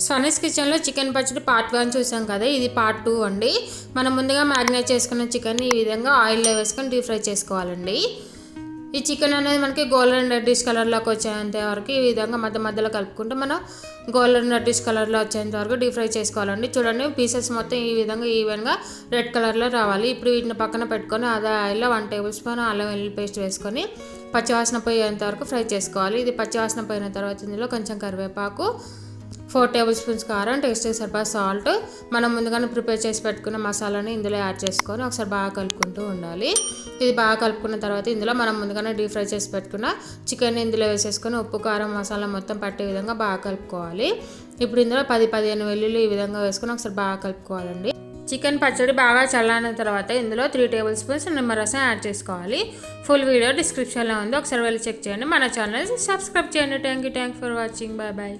సనీస్ కిచెన్లో చికెన్ పచ్చడి పార్ట్ 1 చూసాం కదా, ఇది పార్ట్ 2 అండి. మనం ముందుగా మ్యారినేట్ చేసుకున్న చికెన్ ఈ విధంగా ఆయిల్లో వేసుకొని డీప్ ఫ్రై చేసుకోవాలండి. ఈ చికెన్ అనేది మనకి గోల్డెన్ రెడ్డిష్ కలర్లోకి వచ్చేంత వరకు ఈ విధంగా మధ్యలో కలుపుకుంటూ మనం గోల్డెన్ రెడ్డిష్ కలర్లో వచ్చేంత వరకు డీప్ ఫ్రై చేసుకోవాలండి. చూడండి, పీసెస్ మొత్తం ఈ విధంగా ఈవెన్గా రెడ్ కలర్లో రావాలి. ఇప్పుడు వీటిని పక్కన పెట్టుకొని అదే ఆయిల్లో 1 టేబుల్ స్పూన్ అల్లం వెల్లుల్లి పేస్ట్ వేసుకొని పచ్చివాసన పోయేంత వరకు ఫ్రై చేసుకోవాలి. ఇది పచ్చివాసన పోయిన తర్వాత ఇందులో కొంచెం కరివేపాకు, 4 టేబుల్ స్పూన్స్ కారం, టేస్ట్కి సరిపడా సాల్ట్, మనం ముందుగానే ప్రిపేర్ చేసి పెట్టుకున్న మసాలాని ఇందులో యాడ్ చేసుకొని ఒకసారి బాగా కలుపుకుంటూ ఉండాలి. ఇది బాగా కలుపుకున్న తర్వాత ఇందులో మనం ముందుగానే డీప్ ఫ్రై చేసి పెట్టుకున్న చికెన్ ఇందులో వేసేసుకొని ఉప్పు కారం మసాలా మొత్తం పట్టే విధంగా బాగా కలుపుకోవాలి. ఇప్పుడు ఇందులో 10-15 వెల్లుల్లి ఈ విధంగా వేసుకొని ఒకసారి బాగా కలుపుకోవాలండి. చికెన్ పచ్చడి బాగా చల్లారిన తర్వాత ఇందులో 3 టేబుల్ స్పూన్స్ నిమ్మరసం యాడ్ చేసుకోవాలి. ఫుల్ వీడియో డిస్క్రిప్షన్లో ఉంది, ఒకసారి వెళ్ళి చెక్ చేయండి. మన ఛానల్ సబ్స్క్రైబ్ చేయండి. Thank you for watching. Bye.